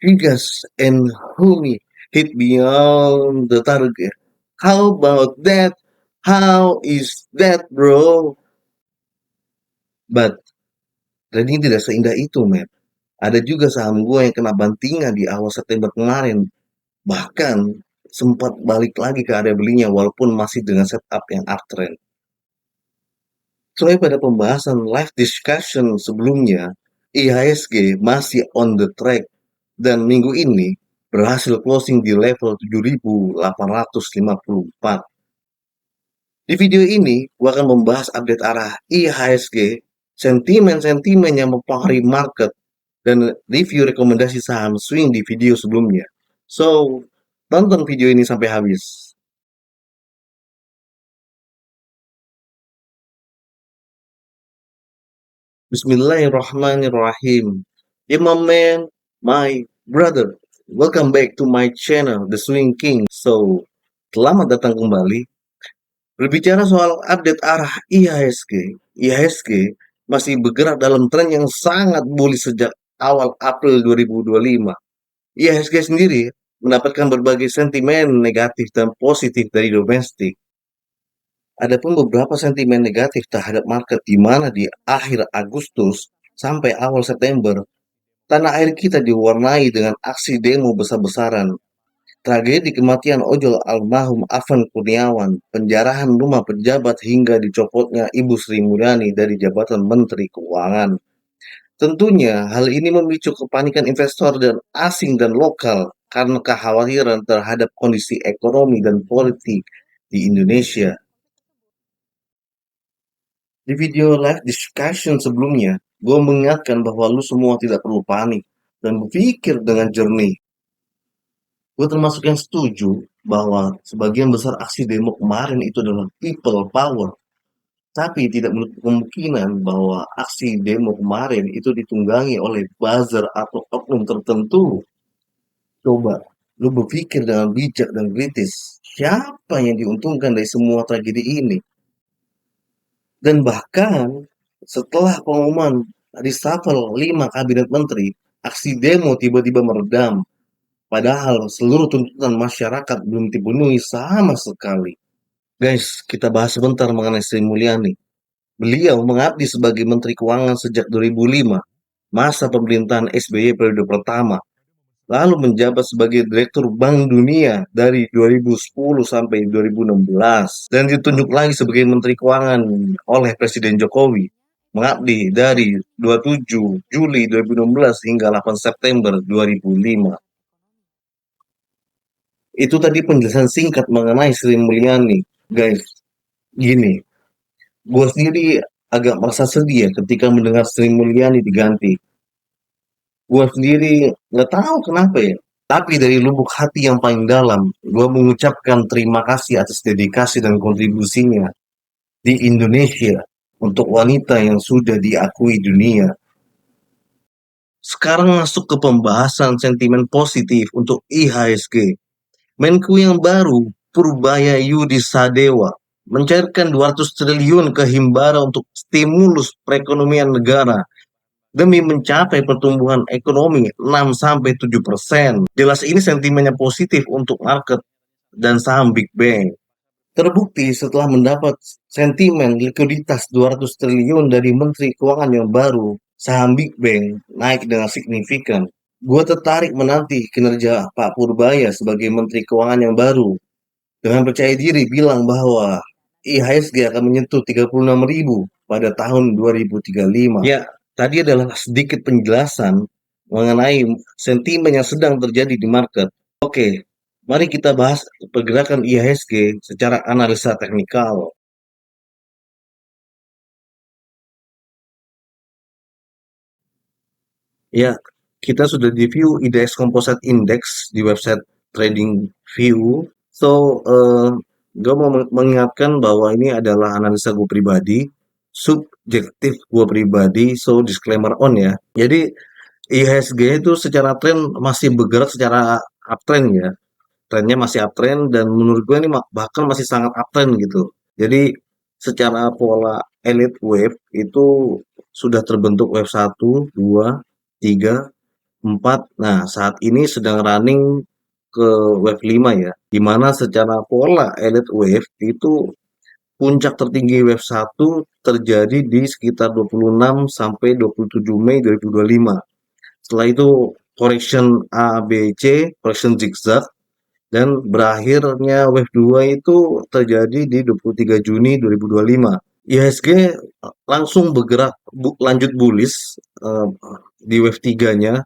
Gigas and Humi hit beyond the target. How about that? How is that, bro? But trading tidak seindah itu, man. Ada juga saham gue yang kena bantingan di awal September kemarin. Bahkan sempat balik lagi ke area belinya walaupun masih dengan setup yang uptrend. Soalnya pada pembahasan live discussion sebelumnya, IHSG masih on the track dan minggu ini berhasil closing di level 7.854. Di video ini, gue akan membahas update arah IHSG, sentimen-sentimen yang mempengaruhi market, dan review rekomendasi saham swing di video sebelumnya. So, tonton video ini sampai habis. Bismillahirrahmanirrahim. Yeah, my man, my brother. Welcome back to my channel, The Swing King. So, selamat datang kembali. Berbicara soal update arah IHSG, IHSG masih bergerak dalam tren yang sangat bullish sejak awal April 2025. IHSG sendiri mendapatkan berbagai sentimen negatif dan positif dari domestik. Adapun beberapa sentimen negatif terhadap market di mana di akhir Agustus sampai awal September, tanah air kita diwarnai dengan aksi demo besar-besaran. Tragedi kematian ojol almarhum Afan Kurniawan, penjarahan rumah pejabat hingga dicopotnya Ibu Sri Mulyani dari jabatan Menteri Keuangan. Tentunya hal ini memicu kepanikan investor dan asing dan lokal karena kekhawatiran terhadap kondisi ekonomi dan politik di Indonesia. Di video live discussion sebelumnya, gue mengingatkan bahwa lu semua tidak perlu panik dan berpikir dengan jernih. Gue termasuk yang setuju bahwa sebagian besar aksi demo kemarin itu adalah people power. Tapi tidak menutup kemungkinan bahwa aksi demo kemarin itu ditunggangi oleh buzzer atau oknum tertentu. Coba, lu berpikir dengan bijak dan kritis. Siapa yang diuntungkan dari semua tragedi ini? Dan bahkan setelah pengumuman reshuffle 5 kabinet menteri, aksi demo tiba-tiba meredam. Padahal seluruh tuntutan masyarakat belum dipenuhi sama sekali. Guys, kita bahas sebentar mengenai Sri Mulyani. Beliau mengabdi sebagai Menteri Keuangan sejak 2005, masa pemerintahan SBY periode pertama, lalu menjabat sebagai Direktur Bank Dunia dari 2010 sampai 2016, dan ditunjuk lagi sebagai Menteri Keuangan oleh Presiden Jokowi, mengabdi dari 27 Juli 2016 hingga 8 September 2005. Itu tadi penjelasan singkat mengenai Sri Mulyani. Guys, gini, gue sendiri agak merasa sedih ya ketika mendengar Sri Mulyani diganti. Gue sendiri nggak tahu kenapa ya. Tapi dari lubuk hati yang paling dalam, gue mengucapkan terima kasih atas dedikasi dan kontribusinya di Indonesia untuk wanita yang sudah diakui dunia. Sekarang masuk ke pembahasan sentimen positif untuk IHSG. Menku yang baru, Purbaya Yudi Sadewa, mencairkan 200 triliun ke Himbara untuk stimulus perekonomian negara demi mencapai pertumbuhan ekonomi 6-7%. Jelas ini sentimennya positif untuk market dan saham Big Bang. Terbukti setelah mendapat sentimen likuiditas 200 triliun dari Menteri Keuangan yang baru, saham Big Bang naik dengan signifikan. Gue tertarik menanti kinerja Pak Purbaya sebagai Menteri Keuangan yang baru. Dengan percaya diri bilang bahwa IHSG akan menyentuh 36.000 pada tahun 2035. Ya, tadi adalah sedikit penjelasan mengenai sentimen yang sedang terjadi di market. Oke, mari kita bahas pergerakan IHSG secara analisa teknikal. Ya, kita sudah di view IDX Composite Index di website TradingView. So, gue mau mengingatkan bahwa ini adalah analisa gue pribadi, subjektif gue pribadi, so disclaimer on ya. Jadi, IHSG itu secara tren masih bergerak secara uptrend ya. Trennya masih uptrend dan menurut gue ini bahkan masih sangat uptrend gitu. Jadi, secara pola elite wave itu sudah terbentuk wave 1, 2, 3, 4. Nah, saat ini sedang running ke wave 5 ya, di mana secara pola elite wave itu puncak tertinggi wave 1 terjadi di sekitar 26 sampai 27 Mei 2025. Setelah itu correction A, B, C, correction zigzag, dan berakhirnya wave 2 itu terjadi di 23 Juni 2025. IHSG langsung bergerak lanjut bullish eh, di wave 3-nya,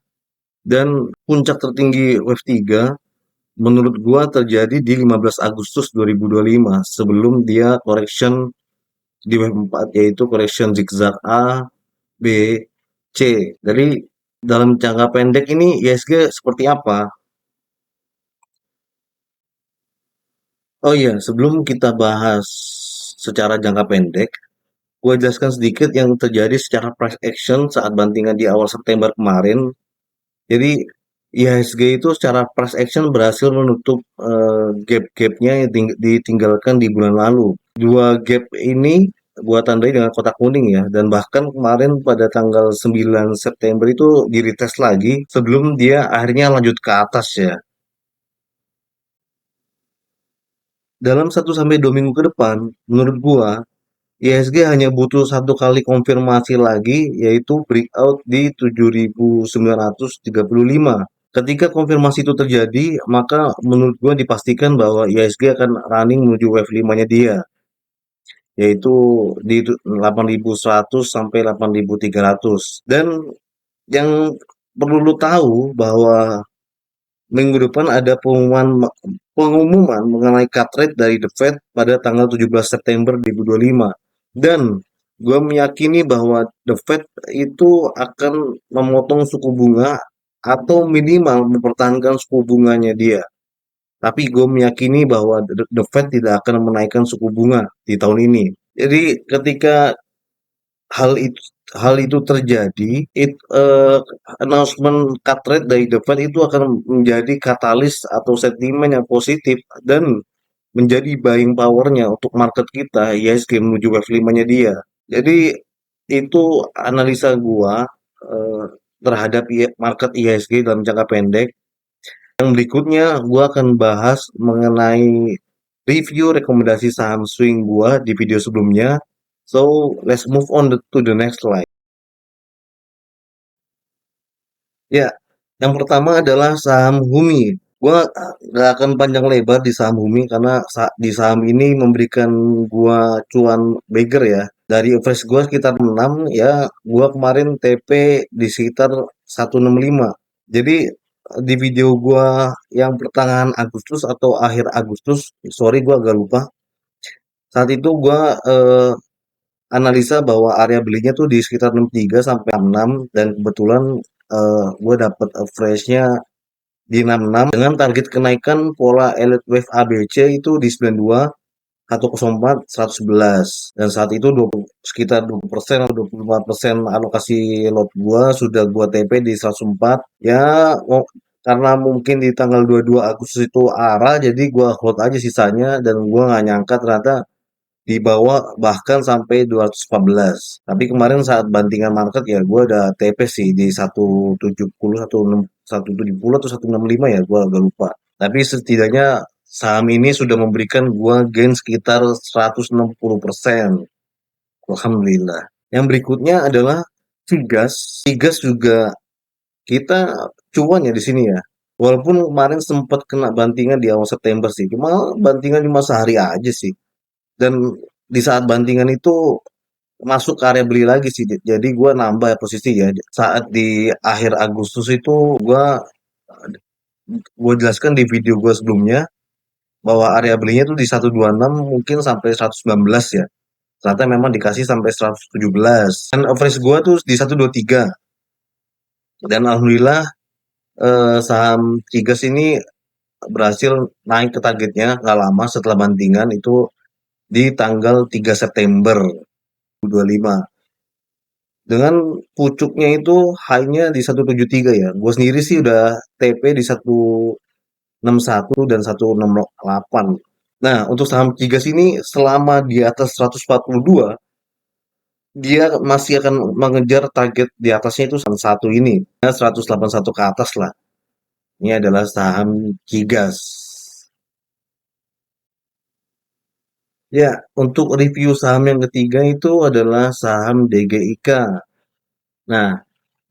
dan puncak tertinggi wave 3 menurut gua terjadi di 15 Agustus 2025 sebelum dia correction di wave 4, yaitu correction zigzag A, B, C. Jadi dalam jangka pendek ini IHSG seperti apa? Oh iya, sebelum kita bahas secara jangka pendek, gue jelaskan sedikit yang terjadi secara price action saat bantingan di awal September kemarin. Jadi IHSG itu secara price action berhasil menutup gap-gapnya yang ditinggalkan di bulan lalu. Dua gap ini gua tandai dengan kotak kuning ya, dan bahkan kemarin pada tanggal 9 September itu di retest lagi sebelum dia akhirnya lanjut ke atas ya. Dalam 1 sampai 2 minggu ke depan, menurut gua IHSG hanya butuh satu kali konfirmasi lagi, yaitu breakout di 7.935. Ketika konfirmasi itu terjadi, maka menurut gua dipastikan bahwa IHSG akan running menuju wave 5-nya dia, yaitu di 8.100 sampai 8.300. Dan yang perlu lu tahu bahwa minggu depan ada pengumuman mengenai cut rate dari The Fed pada tanggal 17 September 2025. Dan gue meyakini bahwa The Fed itu akan memotong suku bunga atau minimal mempertahankan suku bunganya dia. Tapi gue meyakini bahwa The Fed tidak akan menaikkan suku bunga di tahun ini. Jadi ketika hal itu hal itu terjadi, announcement cut rate dari The Fed itu akan menjadi katalis atau sentimen yang positif dan menjadi buying powernya untuk market kita, IHSG menuju wave 5-nya dia. Jadi itu analisa gua eh, terhadap market IHSG dalam jangka pendek. Yang berikutnya gua akan bahas mengenai review rekomendasi saham swing gua di video sebelumnya. So, let's move on to the next slide. Ya, yang pertama adalah saham Humi. Gua nggak akan panjang lebar di saham Humi karena di saham ini memberikan gua cuan beggar ya. Dari average gua sekitar 6 ya, gua kemarin TP di sekitar 165. Jadi di video gua yang pertengahan Agustus atau akhir Agustus, sorry gua agak lupa. Saat itu gua analisa bahwa area belinya tuh di sekitar 63 sampai 66, dan kebetulan gue dapet average-nya di 66 dengan target kenaikan pola elite wave ABC itu di 92, 104, 111. Dan saat itu sekitar 20% atau 25% alokasi lot gua sudah gua TP di 104. Ya, karena mungkin di tanggal 22 Agustus itu arah, jadi gua hold aja sisanya, dan gua nggak nyangka ternyata di bawah bahkan sampai 214. Tapi kemarin saat bantingan market ya gue ada TP sih di 170, 170 atau 165 ya, gue agak lupa. Tapi setidaknya saham ini sudah memberikan gue gain sekitar 160%. Alhamdulillah. Yang berikutnya adalah Vigas. Vigas juga kita cuan ya di sini ya. Walaupun kemarin sempat kena bantingan di awal September sih. Cuma bantingan cuma sehari aja sih. Dan di saat bantingan itu masuk ke area beli lagi sih. Jadi gue nambah posisi ya. Saat di akhir Agustus itu gue jelaskan di video gue sebelumnya bahwa area belinya tuh di 126 mungkin sampai 119 ya. Ternyata memang dikasih sampai 117. Dan average gue tuh di 123. Dan alhamdulillah saham Cigas ini berhasil naik ke targetnya nggak lama setelah bantingan itu di tanggal 3 September 2025. Dengan pucuknya itu high-nya di 173 ya. Gue sendiri sih udah TP di 161 dan 168. Nah, untuk saham Cigas ini selama di atas 142, dia masih akan mengejar target di atasnya itu satu ini, 181 ke atas lah. Ini adalah saham Kigas. Ya, untuk review saham yang ketiga itu adalah saham DGIK. Nah,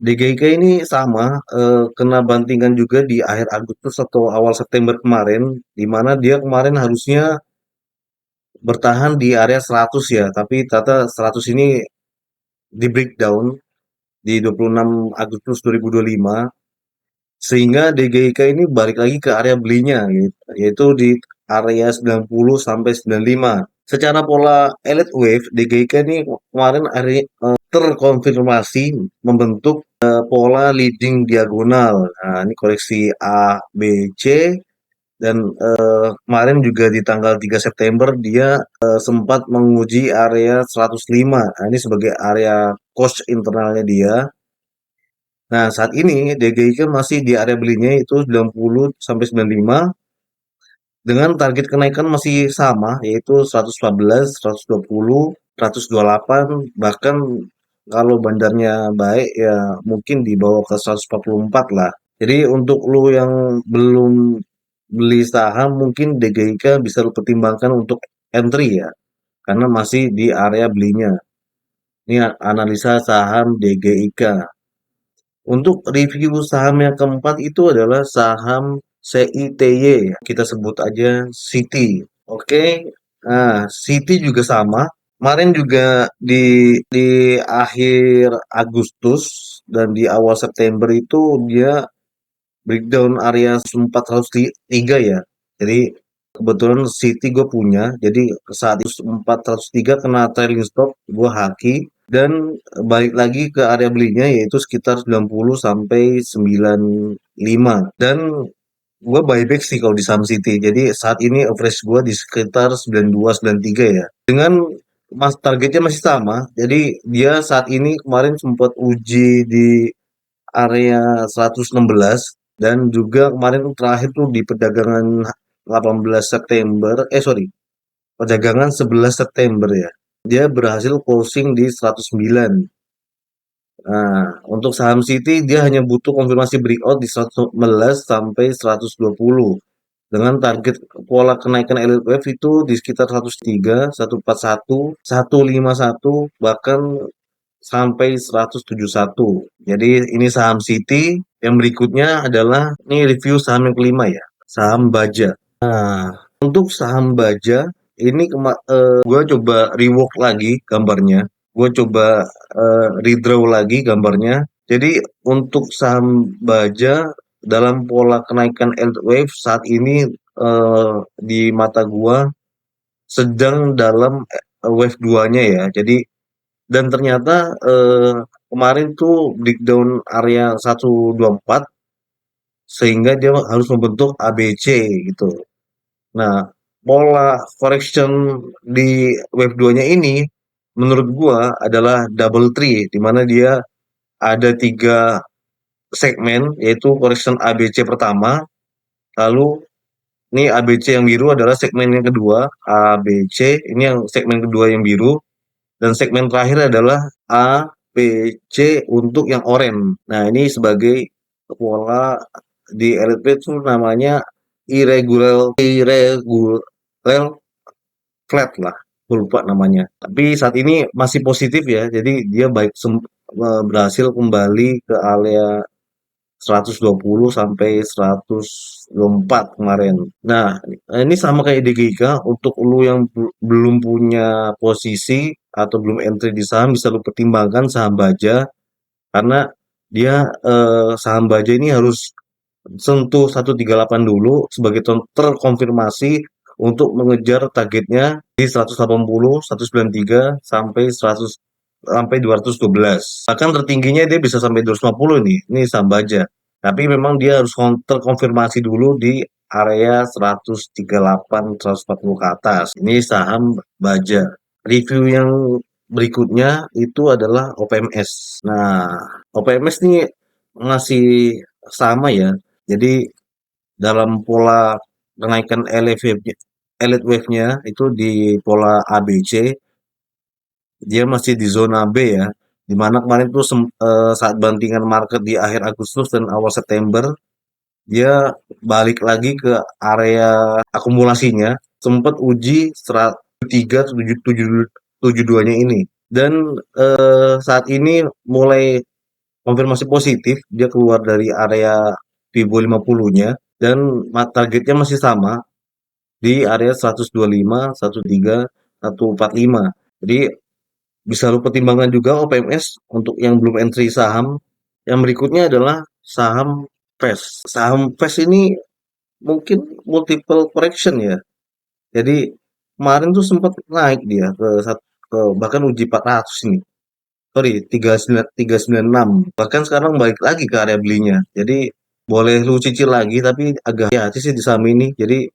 DGIK ini sama, kena bantingan juga di akhir Agustus atau awal September kemarin, di mana dia kemarin harusnya bertahan di area 100 ya, tapi ternyata 100 ini di breakdown di 26 Agustus 2025, sehingga DGIK ini balik lagi ke area belinya, yaitu di area 90 sampai 95. Secara pola elite wave, DGIK ini kemarin terkonfirmasi membentuk pola leading diagonal. Nah, ini koreksi A, B, C, dan kemarin juga di tanggal 3 September dia sempat menguji area 105. Nah, ini sebagai area cost internalnya dia. Nah, saat ini DGIK masih di area belinya itu 90 sampai 95 dengan target kenaikan masih sama yaitu 114, 120, 128, bahkan kalau bandarnya baik ya mungkin dibawa ke 144 lah. Jadi untuk lu yang belum beli saham mungkin DGIK bisa lu pertimbangkan untuk entry ya karena masih di area belinya. Ini analisa saham DGIK. Untuk review saham yang keempat itu adalah saham CITY. Kita sebut aja Citi. Oke. Nah, Citi juga sama. Kemarin juga di akhir Agustus dan di awal September itu dia breakdown area 403 ya. Jadi kebetulan City gue punya. Jadi saat itu 403 kena trailing stop, gue haki dan balik lagi ke area belinya yaitu sekitar 90 sampai 95. Dan gue buyback sih kalau di saham City. Jadi saat ini average gue di sekitar 92 93 ya. Dengan mas targetnya masih sama. Jadi dia saat ini kemarin sempat uji di area 116 dan juga kemarin tuh terakhir tuh di perdagangan 18 September, sorry, perdagangan 11 September ya. Dia berhasil closing di 109. Nah, untuk saham City dia hanya butuh konfirmasi breakout di 111 sampai 120 dengan target pola kenaikan elite wave itu di sekitar 103, 141, 151 bahkan sampai 171. Jadi ini saham City. Yang berikutnya adalah ini review saham yang kelima ya, saham Baja. Nah, untuk saham Baja ini gue coba rework lagi gambarnya. Gue coba redraw lagi gambarnya. Jadi untuk saham Baja dalam pola kenaikan elite wave saat ini di mata gua sedang dalam wave 2-nya ya. Jadi dan ternyata kemarin tuh breakdown area 124 sehingga dia harus membentuk ABC gitu. Nah, pola correction di wave 2-nya ini menurut gua adalah double tree di mana dia ada tiga segmen yaitu correction ABC pertama, lalu ini ABC yang biru adalah segmen yang kedua, ABC ini yang segmen kedua yang biru. Dan segmen terakhir adalah A, B, C untuk yang oranye. Nah, ini sebagai pola di elite itu namanya irregular flat lah. Gue lupa namanya. Tapi saat ini masih positif ya. Jadi dia berhasil kembali ke area 120 sampai 124 kemarin. Nah, ini sama kayak DGK untuk lu yang belum punya posisi atau belum entry di saham bisa lu pertimbangkan saham Baja karena dia saham Baja ini harus sentuh 138 dulu sebagai terkonfirmasi untuk mengejar targetnya di 180, 193 sampai 100 sampai 212. Bahkan tertingginya dia bisa sampai 250 nih. Ini saham Baja. Tapi memang dia harus terkonfirmasi dulu di area 138, 140 ke atas. Ini saham Baja. Review yang berikutnya itu adalah OPMS. Nah, OPMS ini masih sama ya. Jadi dalam pola kenaikan elite wave-nya itu di pola ABC dia masih di zona B ya. Di mana kemarin tuh saat bantingan market di akhir Agustus dan awal September, dia balik lagi ke area akumulasinya, sempat uji 103 72-nya ini. Dan saat ini mulai konfirmasi positif, dia keluar dari area Fibo 50-nya dan targetnya masih sama di area 125, 13, 145. Jadi bisa lu pertimbangkan juga OPMS untuk yang belum entry saham. Yang berikutnya adalah saham PES. Saham PES ini mungkin multiple correction ya. Jadi kemarin tuh sempat naik dia ke bahkan uji 400 ini. Sorry, 396. Bahkan sekarang balik lagi ke area belinya. Jadi boleh lu cicil lagi tapi agak hati-hati sih di saham ini. Jadi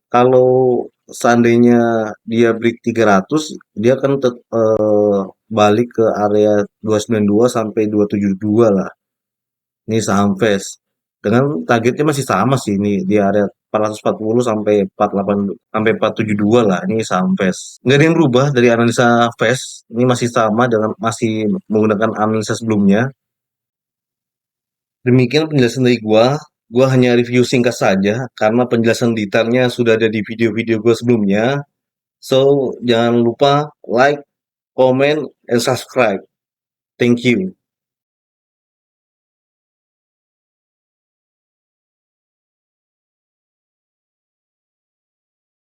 kalau seandainya dia break 300, dia akan balik ke area 292 sampai 272 lah. Ini saham FES. Dengan targetnya masih sama sih ini di area 440 sampai 48 sampai 472 lah. Ini saham FES. Nggak ada yang berubah dari analisa FES. Ini masih sama dengan masih menggunakan analisa sebelumnya. Demikian penjelasan dari gua. Gua hanya review singkat saja karena penjelasan detailnya sudah ada di video-video gua sebelumnya. So, jangan lupa like, comment, and subscribe. Thank you.